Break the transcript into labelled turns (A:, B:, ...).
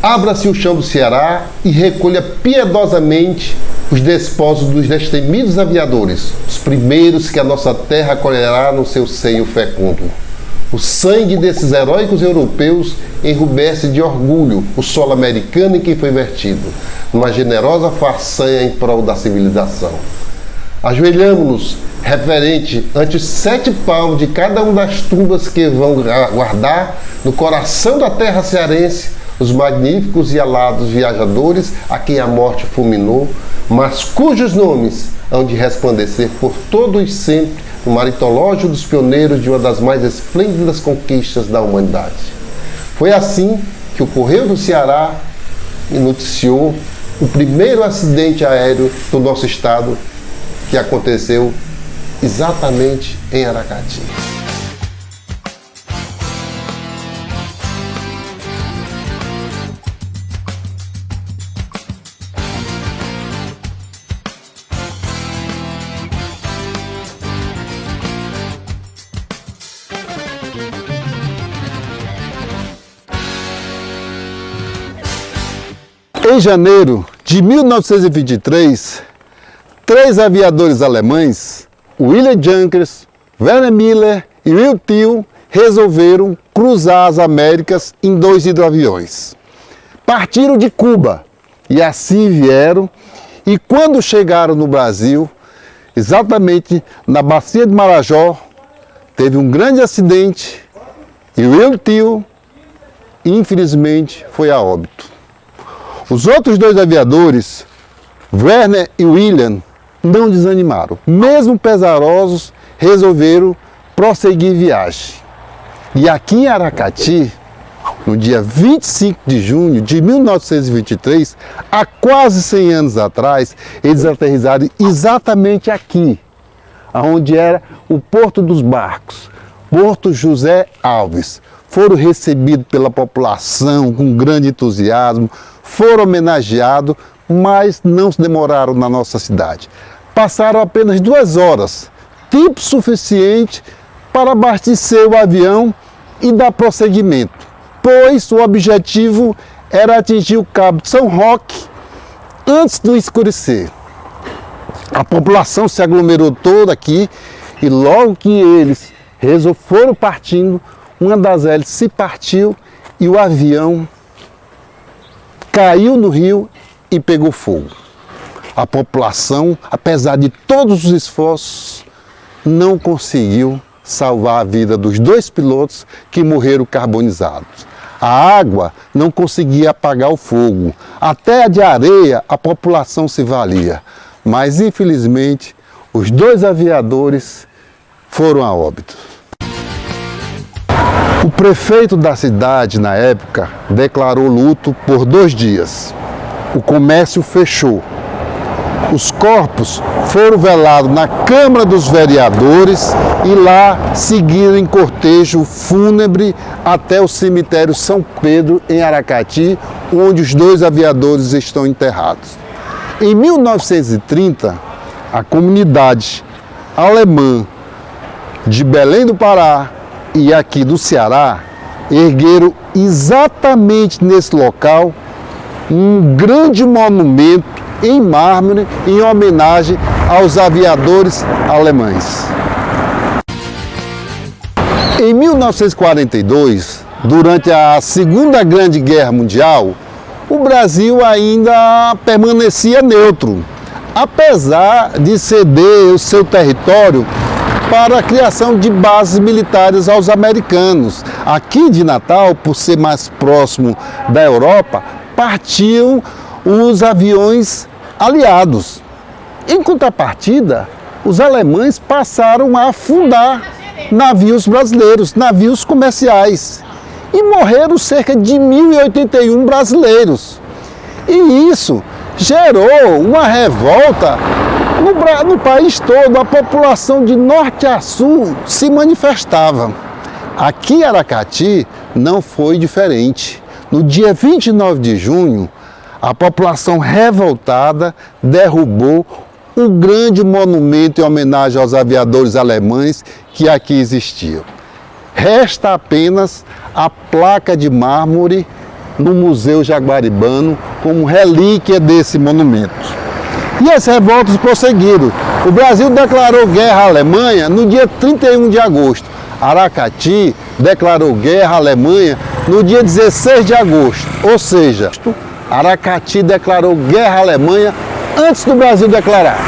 A: Abra-se o chão do Ceará e recolha piedosamente os despojos dos destemidos aviadores, os primeiros que a nossa terra acolherá no seu seio fecundo. O sangue desses heróicos europeus enrubesce de orgulho o solo americano em que foi vertido, numa generosa façanha em prol da civilização. Ajoelhamo-nos, reverente, ante os 7 palmos de cada uma das tumbas que vão guardar no coração da terra cearense os magníficos e alados viajadores a quem a morte fulminou, mas cujos nomes hão de resplandecer por todos sempre no maritológio dos pioneiros de uma das mais esplêndidas conquistas da humanidade. Foi assim que o Correio do Ceará noticiou o primeiro acidente aéreo do nosso estado, que aconteceu exatamente em Aracati. Em janeiro de 1923, 3 aviadores alemães, Wilhelm Junkers, Werner Miller e Will Thiel, resolveram cruzar as Américas em 2 hidroaviões. Partiram de Cuba e assim vieram, e quando chegaram no Brasil, exatamente na Bacia de Marajó, teve um grande acidente e Will Thiel, infelizmente, foi a óbito. Os outros 2 aviadores, Werner e William, não desanimaram. Mesmo pesarosos, resolveram prosseguir viagem. E aqui em Aracati, no dia 25 de junho de 1923, há quase 100 anos atrás, eles aterrissaram exatamente aqui, onde era o Porto dos Barcos, Porto José Alves. Foram recebidos pela população com grande entusiasmo, foram homenageados, mas não se demoraram na nossa cidade. Passaram apenas 2 horas, tempo suficiente para abastecer o avião e dar prosseguimento, pois o objetivo era atingir o Cabo de São Roque antes do escurecer. A população se aglomerou toda aqui e logo que eles foram partindo, uma das hélices se partiu e o avião caiu no rio e pegou fogo. A população, apesar de todos os esforços, não conseguiu salvar a vida dos 2 pilotos que morreram carbonizados. A água não conseguia apagar o fogo. Até a de areia a população se valia. Mas, infelizmente, os 2 aviadores foram a óbito. O prefeito da cidade, na época, declarou luto por 2 dias. O comércio fechou. Os corpos foram velados na Câmara dos Vereadores e lá seguiram em cortejo fúnebre até o cemitério São Pedro, em Aracati, onde os 2 aviadores estão enterrados. Em 1930, a comunidade alemã de Belém do Pará e aqui do Ceará ergueram exatamente nesse local um grande monumento em mármore em homenagem aos aviadores alemães. Em 1942, durante a Segunda Grande Guerra Mundial, o Brasil ainda permanecia neutro, apesar de ceder o seu território para a criação de bases militares aos americanos. Aqui de Natal, por ser mais próximo da Europa, partiam os aviões aliados. Em contrapartida, os alemães passaram a afundar navios brasileiros, navios comerciais, e morreram cerca de 1.081 brasileiros. E isso gerou uma revolta no país todo. A população de norte a sul se manifestava. Aqui em Aracati não foi diferente. No dia 29 de junho, a população revoltada derrubou o grande monumento em homenagem aos aviadores alemães que aqui existiam. Resta apenas a placa de mármore no Museu Jaguaribano como relíquia desse monumento. E as revoltas prosseguiram. O Brasil declarou guerra à Alemanha no dia 31 de agosto. Aracati declarou guerra à Alemanha no dia 16 de agosto. Ou seja, Aracati declarou guerra à Alemanha antes do Brasil declarar.